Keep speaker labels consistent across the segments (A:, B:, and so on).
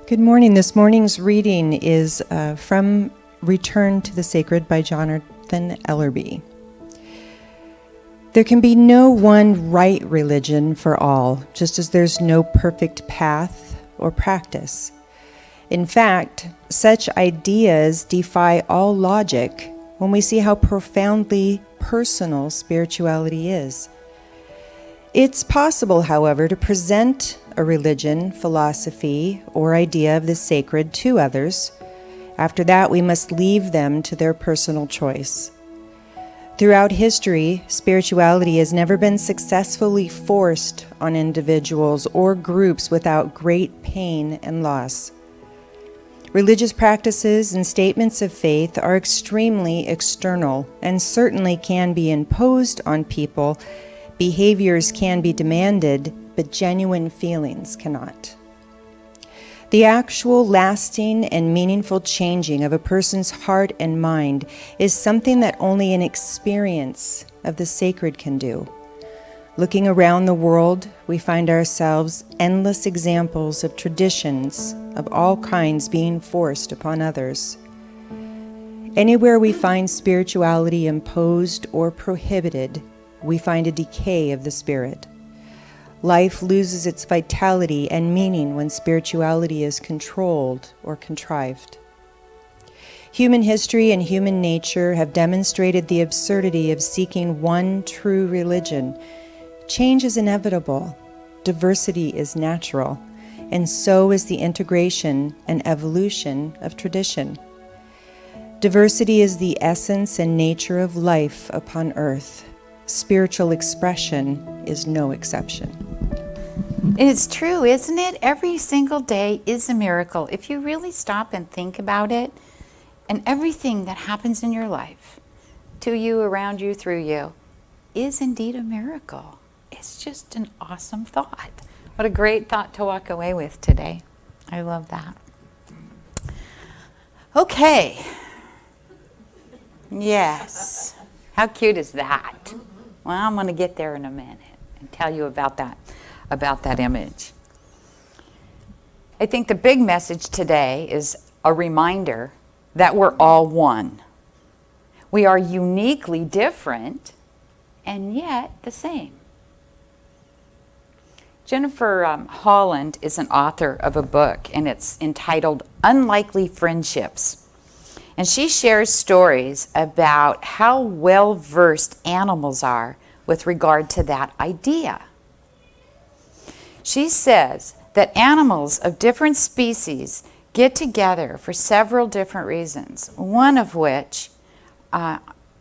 A: Good morning. This morning's reading is from Return to the Sacred by Jonathan Ellerby. There can be no one right religion for all, just as there's no perfect path or practice. In fact, such ideas defy all logic when we see how profoundly personal spirituality is. It's possible, however, to present a religion, philosophy, or idea of the sacred to others. After that, we must leave them to their personal choice. Throughout history, spirituality has never been successfully forced on individuals or groups without great pain and loss. Religious practices and statements of faith are extremely external and certainly can be imposed on people. Behaviors can be demanded, but genuine feelings cannot. The actual lasting and meaningful changing of a person's heart and mind is something that only an experience of the sacred can do. Looking around the world, we find ourselves endless examples of traditions of all kinds being forced upon others. Anywhere we find spirituality imposed or prohibited, we find a decay of the spirit. Life loses its vitality and meaning when spirituality is controlled or contrived. Human history and human nature have demonstrated the absurdity of seeking one true religion. Change is inevitable, diversity is natural, and so is the integration and evolution of tradition. Diversity is the essence and nature of life upon earth. Spiritual expression is no exception.
B: It's true, isn't it? Every single day is a miracle. If you really stop and think about it, and everything that happens in your life, to you, around you, through you, is indeed a miracle. It's just an awesome thought. What a great thought to walk away with today. I love that. Okay. Yes. How cute is that? Well, I'm going to get there in a minute and tell you about that image. I think the big message today is a reminder that we're all one. We are uniquely different and yet the same. Jennifer Holland is an author of a book, and it's entitled Unlikely Friendships. And she shares stories about how well-versed animals are with regard to that idea. She says that animals of different species get together for several different reasons, one of which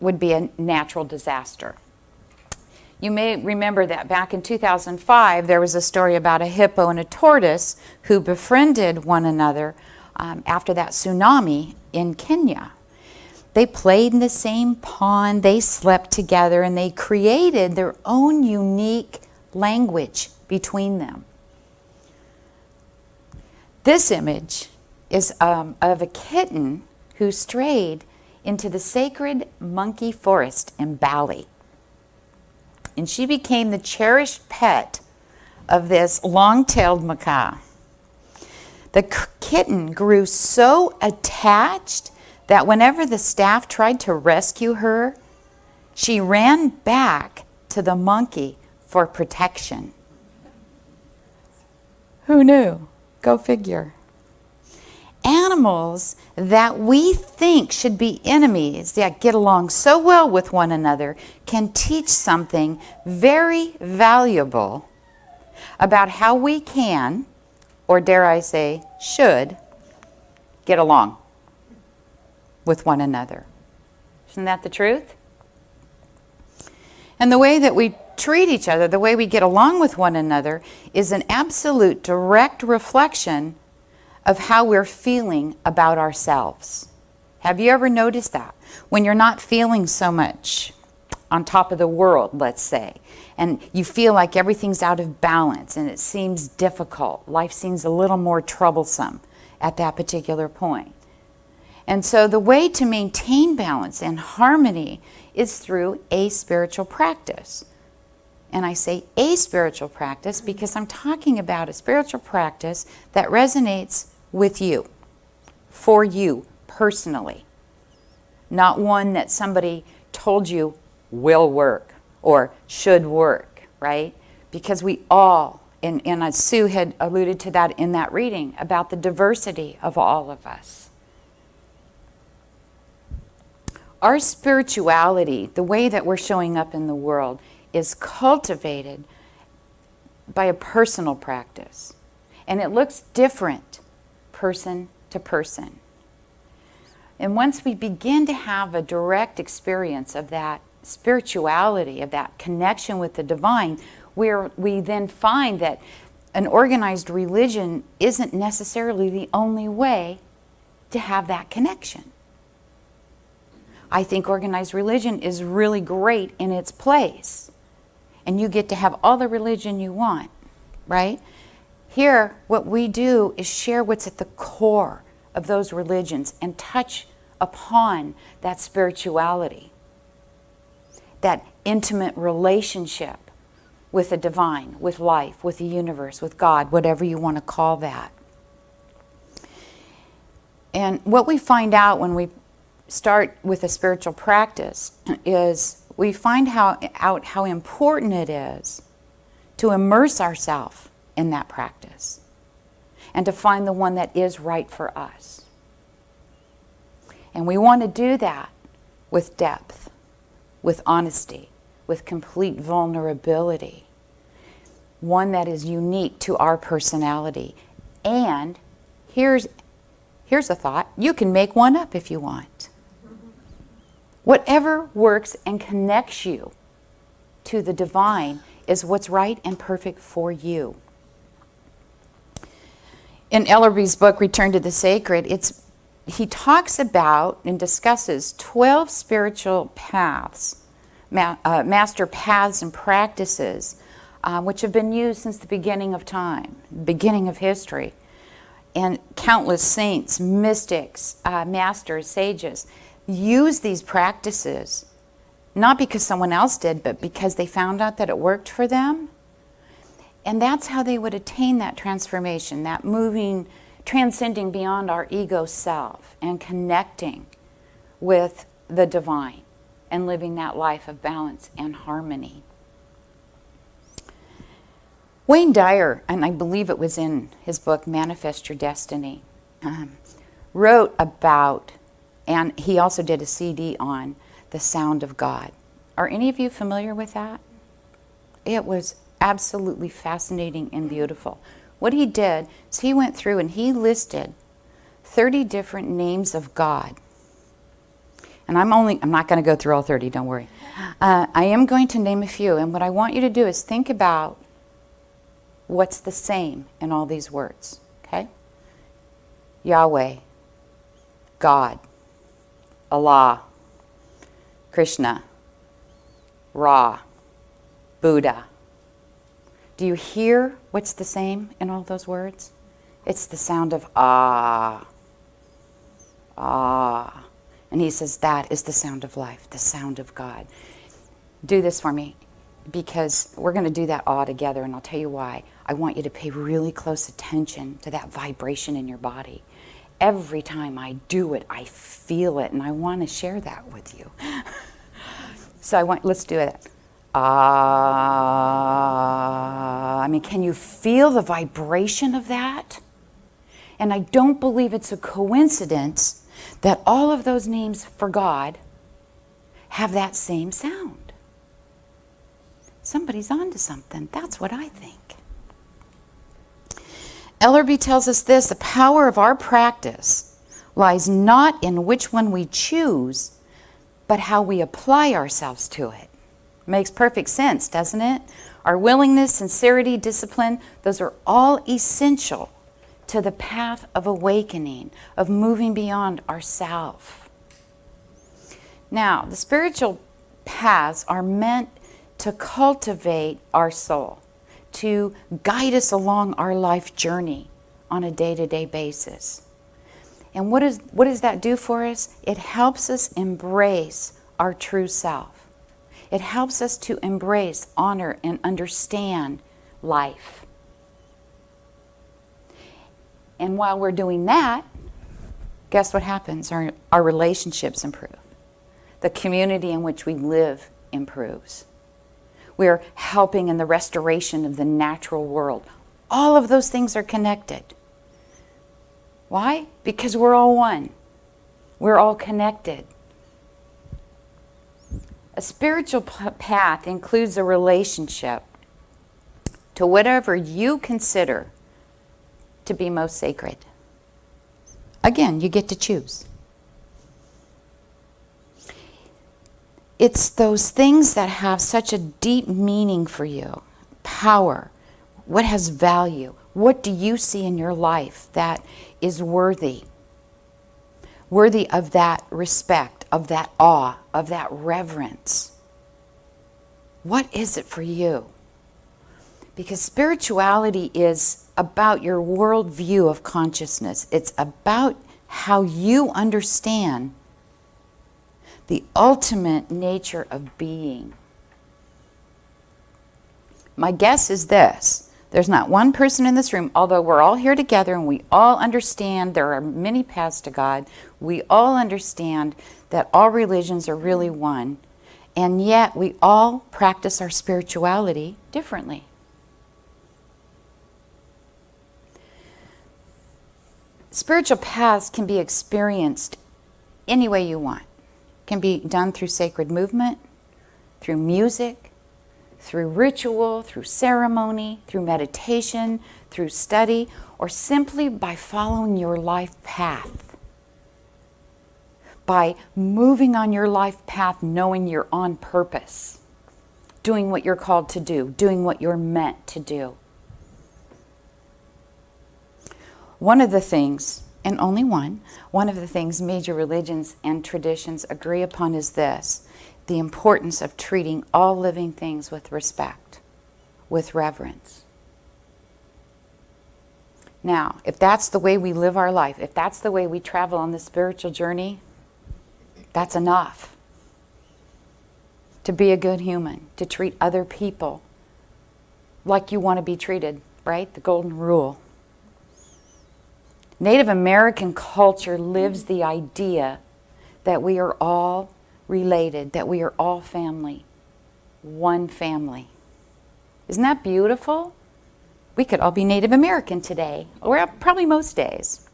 B: would be a natural disaster. You may remember that back in 2005, there was a story about a hippo and a tortoise who befriended one another after that tsunami in Kenya. They played in the same pond, they slept together, and they created their own unique language between them. This image is of a kitten who strayed into the sacred monkey forest in Bali. And she became the cherished pet of this long-tailed macaque. The kitten grew so attached that whenever the staff tried to rescue her, she ran back to the monkey for protection. Who knew? Go figure. Animals that we think should be enemies, that get along so well with one another, can teach something very valuable about how we can, or dare I say, should, get along with one another. Isn't that the truth? And the way that we treat each other, the way we get along with one another, is an absolute direct reflection of how we're feeling about ourselves. Have you ever noticed that? When you're not feeling so much on top of the world, let's say, and you feel like everything's out of balance and it seems difficult, life seems a little more troublesome at that particular point. And so the way to maintain balance and harmony is through a spiritual practice. And I say a spiritual practice because I'm talking about a spiritual practice that resonates with you, for you personally, not one that somebody told you will work or should work, right? Because we all, and Sue had alluded to that in that reading about the diversity of all of us. Our spirituality, the way that we're showing up in the world, is cultivated by a personal practice. And it looks different person to person. And once we begin to have a direct experience of that spirituality, of that connection with the divine, we then find that an organized religion isn't necessarily the only way to have that connection. I think organized religion is really great in its place. And you get to have all the religion you want, right? Here, what we do is share what's at the core of those religions and touch upon that spirituality, that intimate relationship with the divine, with life, with the universe, with God, whatever you want to call that. And what we find out when we start with a spiritual practice is we find out how important it is to immerse ourselves in that practice and to find the one that is right for us. And we want to do that with depth, with honesty, with complete vulnerability, one that is unique to our personality. And here's a thought, you can make one up if you want. Whatever works and connects you to the divine is what's right and perfect for you. In Ellerby's book, Return to the Sacred, he talks about and discusses 12 spiritual paths, master paths and practices, which have been used since the beginning of time, beginning of history. And countless saints, mystics, masters, sages use these practices, not because someone else did, but because they found out that it worked for them. And that's how they would attain that transformation, that moving, transcending beyond our ego self and connecting with the divine and living that life of balance and harmony. Wayne Dyer, and I believe it was in his book, Manifest Your Destiny, wrote about, and he also did a CD on, the sound of God. Are any of you familiar with that? It was absolutely fascinating and beautiful. What he did is he went through and he listed 30 different names of God. And I'm not going to go through all 30, don't worry. I am going to name a few, and what I want you to do is think about what's the same in all these words, okay? Yahweh, God, Allah, Krishna, Ra, Buddha. Do you hear what's the same in all those words? It's the sound of ah, ah. And he says that is the sound of life, the sound of God. Do this for me, because we're going to do that all together, and I'll tell you why. I want you to pay really close attention to that vibration in your body. Every time I do it, I feel it, and I want to share that with you. So let's do it. Ah, I mean, can you feel the vibration of that? And I don't believe it's a coincidence that all of those names for God have that same sound. Somebody's onto something. That's what I think. Ellerby tells us this: the power of our practice lies not in which one we choose, but how we apply ourselves to it. Makes perfect sense, doesn't it? Our willingness, sincerity, discipline, those are all essential to the path of awakening, of moving beyond ourself. Now, the spiritual paths are meant to cultivate our soul, to guide us along our life journey on a day-to-day basis. And what does that do for us? It helps us embrace our true self. It helps us to embrace, honor, and understand life. And while we're doing that, guess what happens? Our relationships improve. The community in which we live improves. We're helping in the restoration of the natural world. All of those things are connected. Why? Because we're all one. We're all connected. A spiritual path includes a relationship to whatever you consider to be most sacred. Again, you get to choose. It's those things that have such a deep meaning for you. Power. What has value? What do you see in your life that is worthy? Worthy of that respect, of that awe, of that reverence. What is it for you? Because spirituality is about your worldview of consciousness. It's about how you understand the ultimate nature of being. My guess is this. There's not one person in this room, although we're all here together and we all understand there are many paths to God, we all understand that all religions are really one, and yet we all practice our spirituality differently. Spiritual paths can be experienced any way you want. Can be done through sacred movement, through music, through ritual, through ceremony, through meditation, through study, or simply by following your life path. By moving on your life path knowing you're on purpose, doing what you're called to do, doing what you're meant to do. One of the things, and only one of the things major religions and traditions agree upon is this: the importance of treating all living things with respect, with reverence. Now, if that's the way we live our life, if that's the way we travel on the spiritual journey, that's enough. To be a good human, to treat other people like you want to be treated, right? The golden rule. Native American culture lives the idea that we are all related, that we are all family, one family. Isn't that beautiful? We could all be Native American today, or probably most days.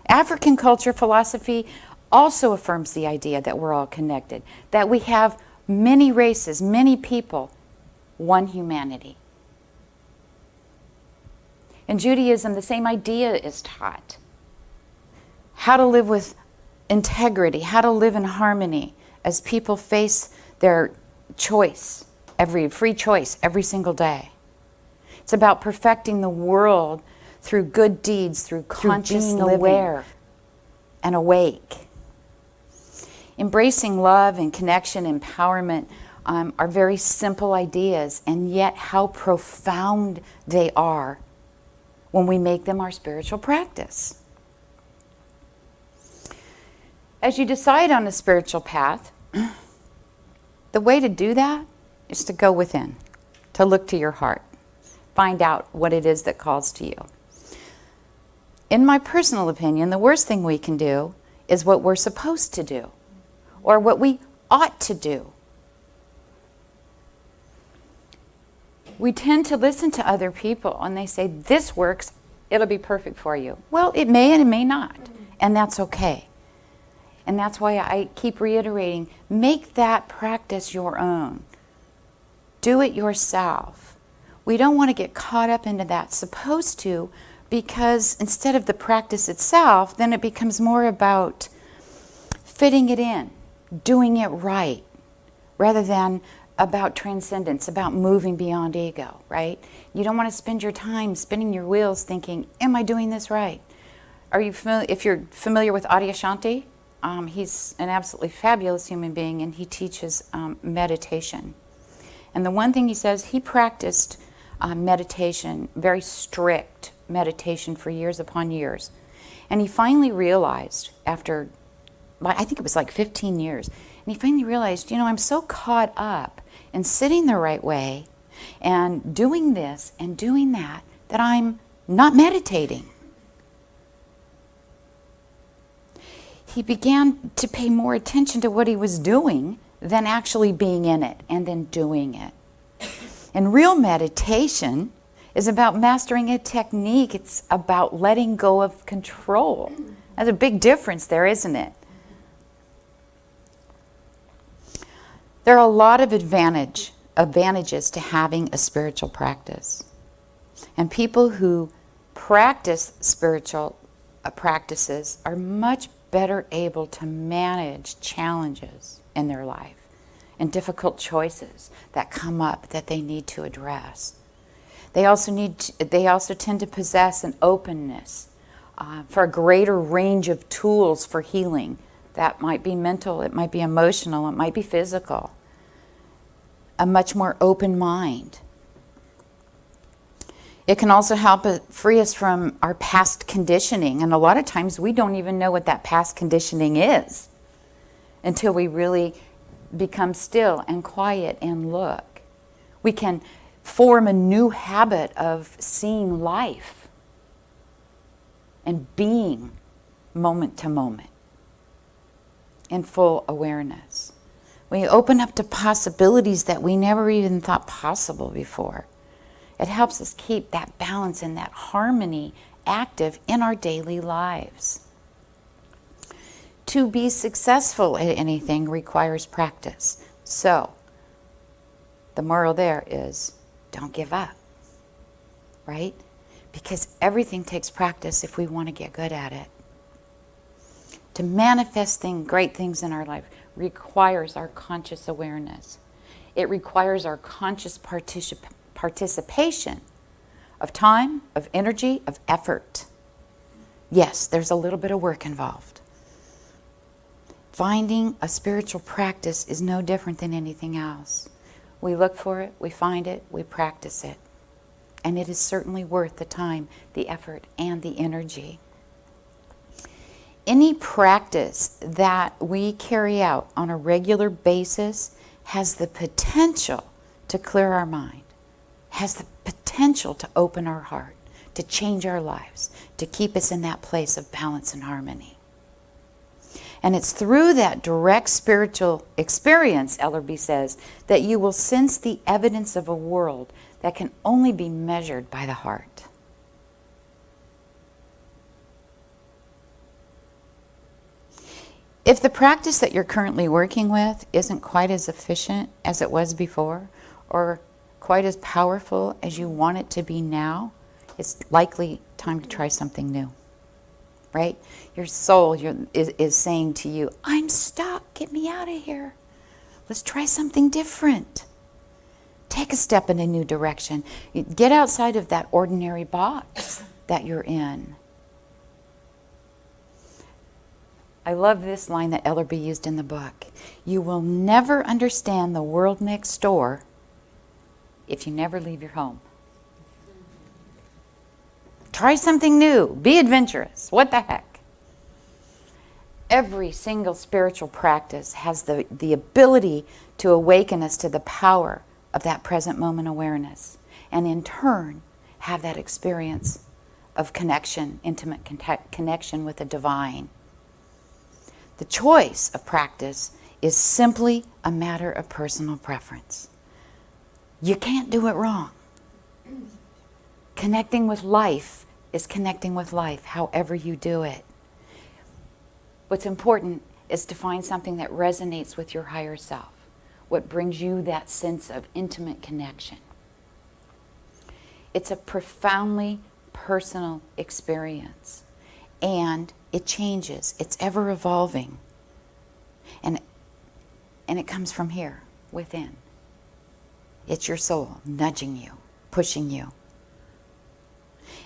B: African culture philosophy also affirms the idea that we're all connected, that we have many races, many people, one humanity. In Judaism, the same idea is taught. How to live with integrity, how to live in harmony as people face their choice, free choice every single day. It's about perfecting the world through good deeds, through conscious
A: being
B: living,
A: aware
B: and awake. Embracing love and connection, empowerment are very simple ideas, and yet how profound they are when we make them our spiritual practice. As you decide on a spiritual path, the way to do that is to go within, to look to your heart, find out what it is that calls to you. In my personal opinion, the worst thing we can do is what we're supposed to do, or what we ought to do. We tend to listen to other people and they say, this works, it'll be perfect for you. Well, it may and it may not, and that's okay. And that's why I keep reiterating, make that practice your own. Do it yourself. We don't want to get caught up into that supposed to, because instead of the practice itself, then it becomes more about fitting it in, doing it right, rather than about transcendence, about moving beyond ego, right? You don't want to spend your time spinning your wheels thinking, am I doing this right? Are you familiar, if you're familiar with Adyashanti? He's an absolutely fabulous human being, and he teaches meditation. And the one thing he says, he practiced meditation, very strict meditation for years upon years. And he finally realized after, I think it was like 15 years, and he finally realized, I'm so caught up in sitting the right way and doing this and doing that, that I'm not meditating. he began to pay more attention to what he was doing than actually being in it and then doing it. And real meditation is about mastering a technique. It's about letting go of control. There's a big difference there, isn't it? There are a lot of advantages to having a spiritual practice. And people who practice spiritual practices are much better able to manage challenges in their life and difficult choices that come up that they need to address. They also tend to possess an openness for a greater range of tools for healing. That might be mental, it might be emotional, it might be physical. A much more open mind. It can also help free us from our past conditioning. And a lot of times we don't even know what that past conditioning is until we really become still and quiet and look. We can form a new habit of seeing life and being moment to moment in full awareness. We open up to possibilities that we never even thought possible before. It helps us keep that balance and that harmony active in our daily lives. To be successful at anything requires practice. So, the moral there is don't give up, right? Because everything takes practice if we want to get good at it. To manifest great things in our life requires our conscious awareness. It requires our conscious participation of time, of energy, of effort. Yes, there's a little bit of work involved. Finding a spiritual practice is no different than anything else. We look for it, we find it, we practice it. And it is certainly worth the time, the effort, and the energy. Any practice that we carry out on a regular basis has the potential to clear our mind, has the potential to open our heart, to change our lives, to keep us in that place of balance and harmony. And it's through that direct spiritual experience, Ellerby says, that you will sense the evidence of a world that can only be measured by the heart. If the practice that you're currently working with isn't quite as efficient as it was before, or quite as powerful as you want it to be now, it's likely time to try something new, right? Your soul is saying to you, I'm stuck, get me out of here. Let's try something different. Take a step in a new direction. Get outside of that ordinary box that you're in. I love this line that Ellerby used in the book. You will never understand the world next door if you never leave your home. Try something new. Be adventurous. What the heck? Every single spiritual practice has the ability to awaken us to the power of that present moment awareness, and in turn have that experience of connection, intimate connection with the divine. The choice of practice is simply a matter of personal preference. You can't do it wrong. Connecting with life is connecting with life, however you do it. What's important is to find something that resonates with your higher self, what brings you that sense of intimate connection. It's a profoundly personal experience, and it changes. It's ever evolving. And it comes from here, within. It's your soul nudging you, pushing you.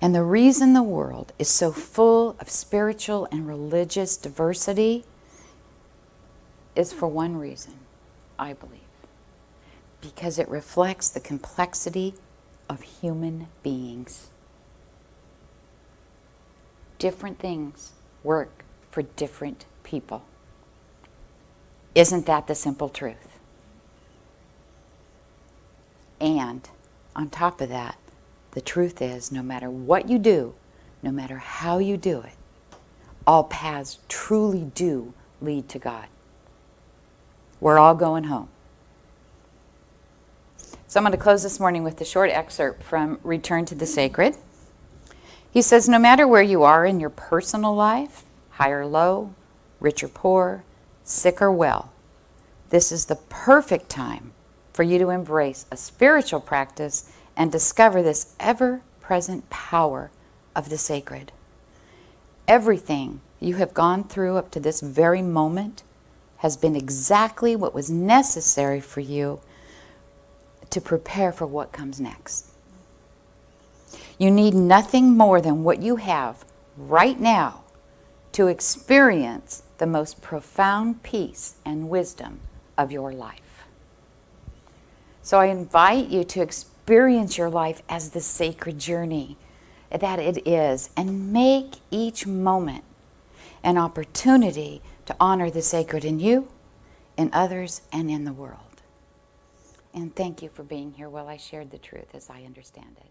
B: And the reason the world is so full of spiritual and religious diversity is for one reason, I believe. Because it reflects the complexity of human beings. Different things work for different people. Isn't that the simple truth? And on top of that, the truth is no matter what you do, no matter how you do it, all paths truly do lead to God. We're all going home. So I'm going to close this morning with a short excerpt from Return to the Sacred. He says, no matter where you are in your personal life, high or low, rich or poor, sick or well, this is the perfect time for you to embrace a spiritual practice and discover this ever-present power of the sacred. Everything you have gone through up to this very moment has been exactly what was necessary for you to prepare for what comes next. You need nothing more than what you have right now to experience the most profound peace and wisdom of your life. So I invite you to experience your life as the sacred journey that it is, and make each moment an opportunity to honor the sacred in you, in others, and in the world. And thank you for being here while I shared the truth as I understand it.